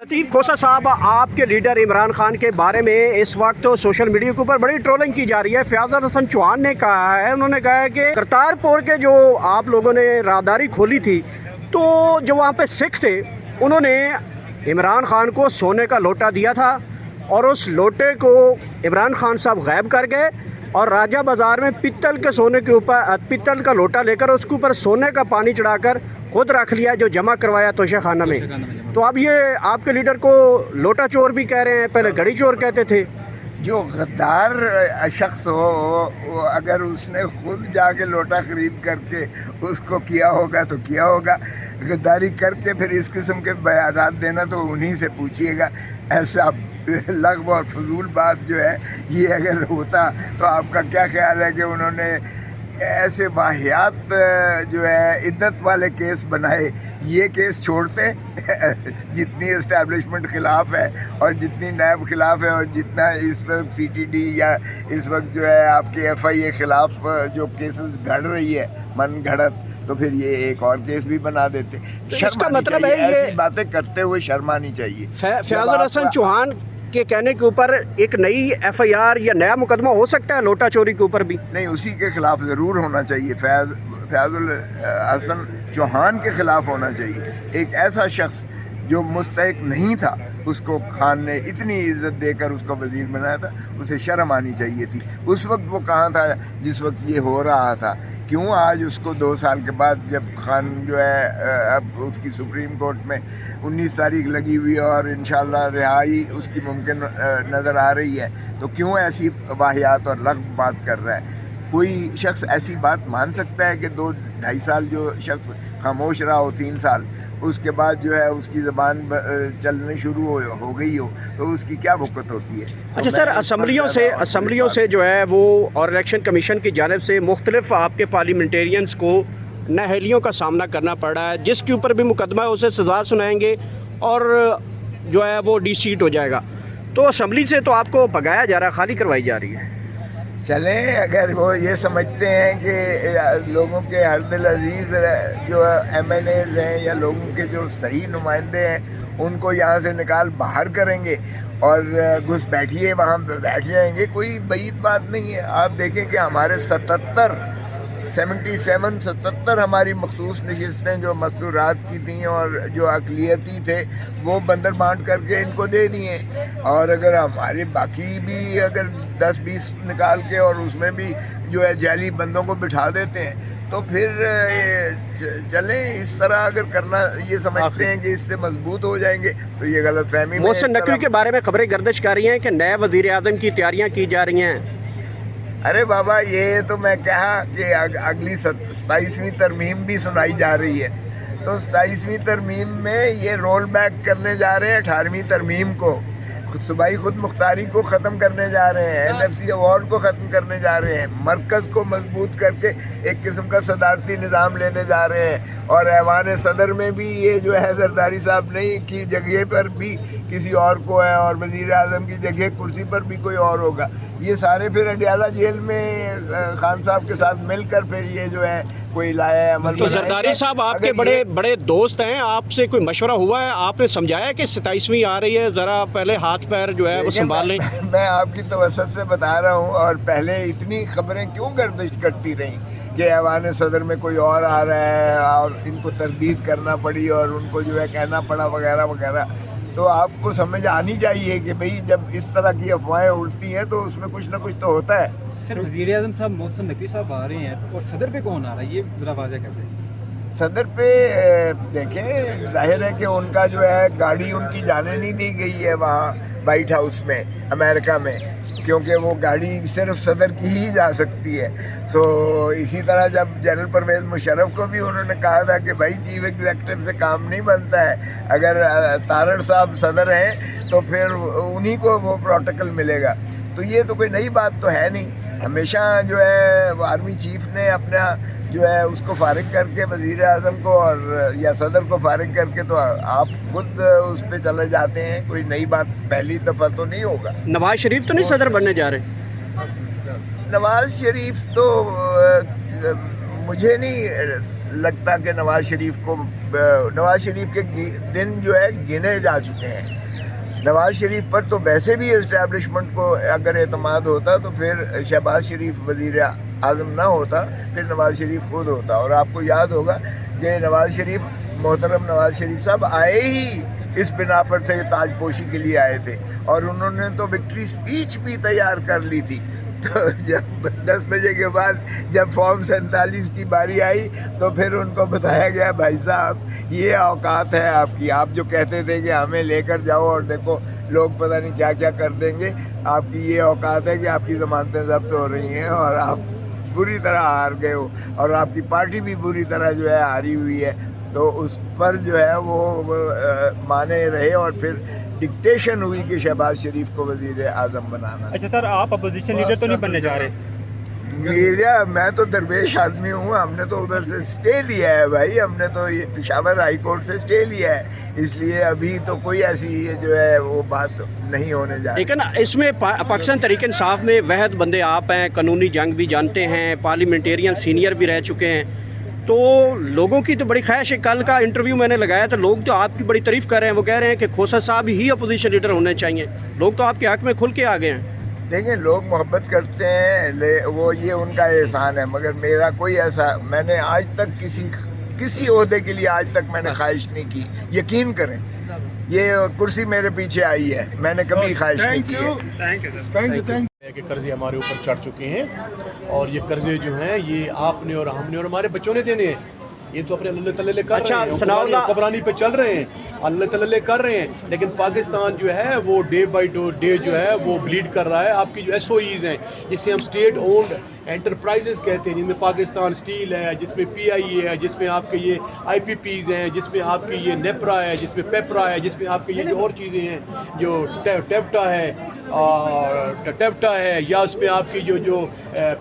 लतीफ़ खोसा साहब, आपके लीडर इमरान खान के बारे में इस वक्त तो सोशल मीडिया के ऊपर बड़ी ट्रोलिंग की जा रही है। फयाज़ हसन चौहान ने कहा है, उन्होंने कहा है कि करतारपुर के जो आप लोगों ने राहदारी खोली थी, तो जो वहाँ पे सिख थे उन्होंने इमरान खान को सोने का लोटा दिया था और उस लोटे को इमरान खान साहब गायब कर गए और राजा बाज़ार में पित्तल के सोने के ऊपर पित्तल का लोटा लेकर उसके ऊपर सोने का पानी चढ़ाकर खुद रख लिया, जो जमा करवाया तोशा खाना में। तो अब ये आपके लीडर को लोटा चोर भी कह रहे हैं, पहले घड़ी चोर कहते थे। जो गद्दार शख्स हो वो अगर उसने खुद जाके लोटा ख़रीद करके उसको किया होगा तो किया होगा। गद्दारी करके फिर इस किस्म के बयानात देना तो उन्हीं से पूछिएगा। ऐसा लगभग और फजूल बात जो है ये अगर होता तो आपका क्या ख्याल है कि उन्होंने ऐसे वाहियात जो है इद्दत वाले केस बनाए। ये केस छोड़ते जितनी इस्टेब्लिशमेंट ख़िलाफ़ है और जितनी नैब ख़िलाफ़ है और जितना इस वक्त CTD या इस वक्त जो है आपके FIA ख़िलाफ़ जो केसेस घड़ रही है मन घड़त, तो फिर ये एक और केस भी बना देते। तो इसका मतलब है ये ऐसी बातें करते हुए शर्म आनी चाहिए। फयाज़ हसन चौहान के कहने के ऊपर एक नई FIR या नया मुकदमा हो सकता है लोटा चोरी के ऊपर भी? नहीं, उसी के खिलाफ ज़रूर होना चाहिए। फयाज़ुल हसन चौहान के ख़िलाफ़ होना चाहिए। एक ऐसा शख्स जो मुस्तहिक नहीं था, उसको खान ने इतनी इज़्ज़त देकर उसको वज़ीर बनाया था, उसे शर्म आनी चाहिए थी। उस वक्त वो कहाँ था जिस वक्त ये हो रहा था? क्यों आज उसको 2 साल के बाद जब खान जो है अब उसकी सुप्रीम कोर्ट में 19 तारीख लगी हुई है और इंशाल्लाह रिहाई उसकी मुमकिन नज़र आ रही है, तो क्यों ऐसी वाहियात और लग़्व बात कर रहा है? कोई शख्स ऐसी बात मान सकता है कि 2-2.5 साल जो शख्स खामोश रहा हो, 3 साल, उसके बाद जो है उसकी ज़बान चलनी शुरू हो गई हो, तो उसकी क्या वक़्त होती है? अच्छा सर, असम्बलियों से जो है वो और इलेक्शन कमीशन की जानिब से मुख्तलिफ आपके पार्लियामेंटेरियंस को नाअहलियों का सामना करना पड़ रहा है। जिसके ऊपर भी मुकदमा है उसे सज़ा सुनाएंगे और जो है वो डिसीट हो जाएगा। तो असम्बली से तो आपको भगाया जा रहा है, खाली करवाई जा रही है। चले, अगर वो ये समझते हैं कि लोगों के हर दिल अजीज़ जो MNAs हैं या लोगों के जो सही नुमाइंदे हैं उनको यहाँ से निकाल बाहर करेंगे और घुस बैठिए वहाँ बैठ जाएंगे, कोई बईद बात नहीं है। आप देखें कि हमारे 77 हमारी मखसूस नशिस्तें जो मस्तूरात की थी और जो अक़लियती थे वो बंदर बांट करके इनको दे दिए। और अगर हमारे बाकी भी अगर 10-20 निकाल के और उसमें भी जो है जाली बंदों को बिठा देते हैं, तो फिर चलें। इस तरह अगर करना ये समझते हैं कि इससे मजबूत हो जाएंगे तो ये गलत फहमी। मोहसिन नकवी के बारे में खबरें गर्दिश कर रही हैं कि नए वज़ीर आज़म की तैयारियाँ की जा रही हैं। अरे बाबा, ये तो मैं कहा कि अगली 27वीं तरमीम भी सुनाई जा रही है, तो 27वीं तरमीम में ये रोल बैक करने जा रहे हैं 18वीं तरमीम को। सूबाई खुद मुख्तारी को ख़त्म करने जा रहे हैं, NFC अवार्ड को ख़त्म करने जा रहे हैं, मरकज़ को मजबूत करके एक किस्म का सदारती निज़ाम लेने जा रहे हैं। और ऐवान सदर में भी ये जो है जरदारी साहब नहीं की जगह पर भी किसी और को है और वज़ीर आज़म की जगह कुर्सी पर भी कोई और होगा। ये सारे फिर अडियाला जेल में खान साहब के साथ मिलकर फिर ये जो है कोई लाया है अमल। तो जरदारी साहब आपके बड़े बड़े दोस्त हैं, आपसे कोई मशवरा हुआ है? आपने समझाया कि 27वीं आ रही है, ज़रा पहले हाथ पैर जो है वो संभाल लें? मैं आपकी तवस्सुत से बता रहा हूँ, और पहले इतनी खबरें क्यों गर्दिश करती रहीं कि ऐवान सदर में कोई और आ रहा है और इनको तरदीद करना पड़ी और उनको जो है कहना पड़ा वगैरह वगैरह। तो आपको समझ आनी चाहिए कि भाई जब इस तरह की अफवाहें उड़ती हैं तो उसमें कुछ ना कुछ तो होता है। सर, वज़ीर आज़म साहब मोहसिन नकवी साहब आ रहे हैं और सदर पे कौन आ रहा है, ये ज़रा वाज़ेह कर दें। सदर पे देखें, जाहिर है कि उनका जो है गाड़ी उनकी जाने नहीं दी गई है वहाँ वाइट हाउस में अमेरिका में, क्योंकि वो गाड़ी सिर्फ सदर की ही जा सकती है। सो इसी तरह जब जनरल परवेज़ मुशर्रफ को भी उन्होंने कहा था कि भाई चीफ एग्जीक्यूटिव से काम नहीं बनता है, अगर तारड़ साहब सदर हैं तो फिर उन्हीं को वो प्रोटोकॉल मिलेगा। तो ये तो कोई नई बात तो है नहीं। हमेशा जो है आर्मी चीफ ने अपना जो है उसको फारिग करके वज़ीर आज़म को और या सदर को फारिग करके तो आप खुद उस पर चले जाते हैं। कोई नई बात पहली दफ़ा तो नहीं होगा। नवाज शरीफ तो नहीं सदर बनने जा रहे? नवाज शरीफ तो मुझे नहीं لگتا کہ نواز شریف کے دن جو ہے گنے جا چکے ہیں. نواز شریف پر تو ویسے بھی اسٹیبلشمنٹ کو اگر اعتماد ہوتا تو پھر شہباز شریف وزیر اعظم نہ ہوتا, پھر نواز شریف خود ہوتا. اور آپ کو یاد ہوگا کہ محترم نواز شریف صاحب آئے ہی اس بنا پر سے تاج پوشی کے لیے آئے تھے, اور انہوں نے تو وکٹری اسپیچ بھی تیار کر لی تھی. تو جب 10 بجے کے بعد جب فارم 47 کی باری آئی تو پھر ان کو بتایا گیا بھائی صاحب یہ اوقات ہے آپ کی, آپ جو کہتے تھے کہ ہمیں لے کر جاؤ اور دیکھو لوگ پتہ نہیں کیا کیا کر دیں گے, آپ کی یہ اوقات ہے کہ آپ کی ضمانتیں ضبط ہو رہی ہیں اور آپ بری طرح ہار گئے ہو, اور آپ کی پارٹی بھی بری طرح جو ہے ہاری ہوئی ہے. تو اس پر جو ہے وہ مانے رہے اور پھر ڈکٹیشن ہوئی کہ شہباز شریف کو وزیر اعظم بنانا. اچھا سر, آپ اپوزیشن لیڈر تو نہیں بننے جا رہے؟ میں تو درویش آدمی ہوں, ہم نے تو ادھر سے سٹے لیا ہے بھائی, ہم نے تو یہ پشاور ہائی کورٹ سے سٹے لیا ہے, اس لیے ابھی تو کوئی ایسی جو ہے وہ بات نہیں ہونے جا رہی. لیکن اس میں پاکستان تحریک انصاف میں وحد بندے آپ ہیں, قانونی جنگ بھی جانتے ہیں, پارلیمنٹیرین سینئر بھی رہ چکے ہیں, تو لوگوں کی تو بڑی خواہش ہے. کل کا انٹرویو میں نے لگایا تو لوگ تو آپ کی بڑی تعریف کر رہے ہیں, وہ کہہ رہے ہیں کہ کھوسا صاحب ہی اپوزیشن لیڈر ہونے چاہیے. لوگ تو آپ کے حق میں کھل کے آ گئے ہیں. دیکھیں لوگ محبت کرتے ہیں, وہ یہ ان کا احسان ہے, مگر میرا کوئی ایسا, میں نے آج تک کسی عہدے کے لیے آج تک میں نے خواہش نہیں کی. یقین کریں یہ کرسی میرے پیچھے آئی ہے, میں نے کبھی خواہش نہیں کی ہے. کہ قرضے ہمارے اوپر چڑھ چکے ہیں, اور یہ قرضے جو ہیں یہ آپ نے اور ہم نے اور ہمارے بچوں نے دینے ہیں. یہ تو اپنے اللہ تعالیٰ کر رہے ہیں, حکمرانی پہ چل رہے ہیں, اللہ تعالیٰ کر رہے ہیں, لیکن پاکستان جو ہے وہ ڈے بائی ڈے جو ہے وہ بلیڈ کر رہا ہے. آپ کی جو ایس او ایز ہیں جسے ہم اسٹیٹ اونڈ انٹرپرائزز کہتے ہیں, جن میں پاکستان اسٹیل ہے, جس میں پی آئی اے ہے, جس میں آپ کے یہ آئی پی پیز ہیں, جس میں آپ کے یہ نیپرا ہے, جس میں پیپرا ہے, جس میں آپ کے یہ جو اور چیزیں ہیں جو ٹیپٹا ہے, یا اس میں آپ کی جو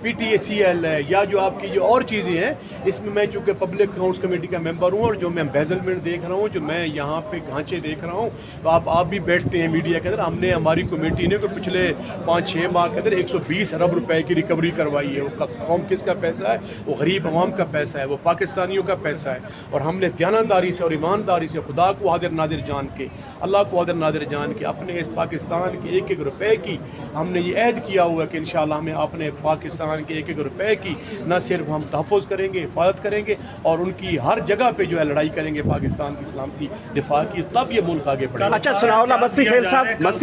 P T A C L ہے, یا جو آپ کی جو اور چیزیں ہیں. اس میں چونکہ پبلک اکاؤنٹس کمیٹی کا ممبر ہوں, اور جو میں امبیزلمنٹ دیکھ رہا ہوں, جو میں یہاں پہ ڈھانچے دیکھ رہا ہوں, تو آپ بھی بیٹھتے ہیں میڈیا کے اندر. ہم نے ہماری کمیٹی نے پچھلے 5-6 ماہ کے اندر 120 ارب روپے کی ریکوری کروائی ہے. وہ قوم کس کا پیسہ ہے؟ وہ غریب عوام کا پیسہ ہے, وہ پاکستانیوں کا پیسہ ہے. اور ہم نے دیانتداری سے اور ایمانداری سے خدا کو حاضر ناظر جان کے, اللہ کو حاضر ناظر جان کے اپنے اس پاکستان کے 1-1 روپے کی ہم نے یہ عہد کیا ہوا ہے کہ انشاءاللہ ہمیں اپنے پاکستان کے 1-1 روپے کی نہ صرف ہم تحفظ کریں گے, حفاظت کریں گے, اور ان کی ہر جگہ پہ جو ہے لڑائی کریں گے پاکستان کی سلامتی دفاع کی, تب یہ ملک آگے بڑھے گا. اچھا ثناء اللہ مستی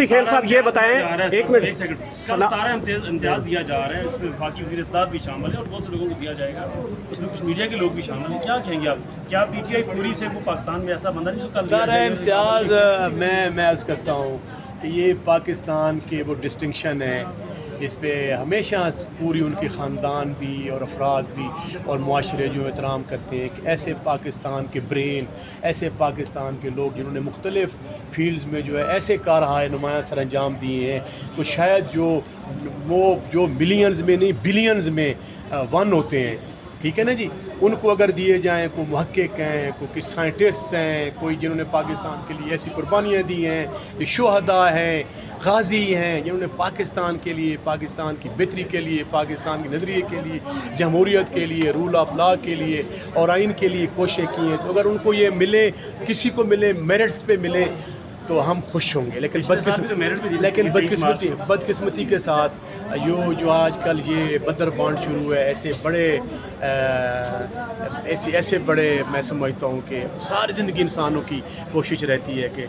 خیل صاحب یہ بتائیں, ایک منٹ, امتیاز دیا جا رہا ہے, اس میں وفاقی وزیر اطلاعات بھی شامل ہے اور بہت سے لوگوں کو دیا جائے گا, اس میں کچھ میڈیا کے لوگ بھی شامل ہیں. کیا کہیں گے آپ, کیا پی ٹی آئی پوری سے وہ پاکستان میں ایسا بندہ نہیں سکتا امتیاز؟ میں عرض کرتا ہوں کہ یہ پاکستان کے وہ ڈسٹنکشن ہے, اس پہ ہمیشہ پوری ان کے خاندان بھی اور افراد بھی اور معاشرے جو احترام کرتے ہیں کہ ایسے پاکستان کے برین, ایسے پاکستان کے لوگ جنہوں نے مختلف فیلڈز میں جو ہے ایسے کارہائے نمایاں سر انجام دیے ہیں, تو شاید جو ملینز میں نہیں بلینز میں ون ہوتے ہیں, ٹھیک ہے نا جی, ان کو اگر دیے جائیں, کوئی محقق ہیں, کوئی سائنٹسٹ ہیں, کوئی جنہوں نے پاکستان کے لیے ایسی قربانیاں دی ہیں, یہ شہداء ہیں, غازی ہیں, جنہوں نے پاکستان کے لیے, پاکستان کی بہتری کے لیے, پاکستان کے نظریے کے لیے, جمہوریت کے لیے, رول آف لا کے لیے اور آئین کے لیے کوششیں کی ہیں, تو اگر ان کو یہ ملے, کسی کو ملے, میرٹس پہ ملے, تو ہم خوش ہوں گے. لیکن بدقسمتی کے ساتھ جو آج کل یہ بدر بانڈ شروع ہے, ایسے بڑے میں سمجھتا ہوں کہ ساری زندگی انسانوں کی کوشش رہتی ہے کہ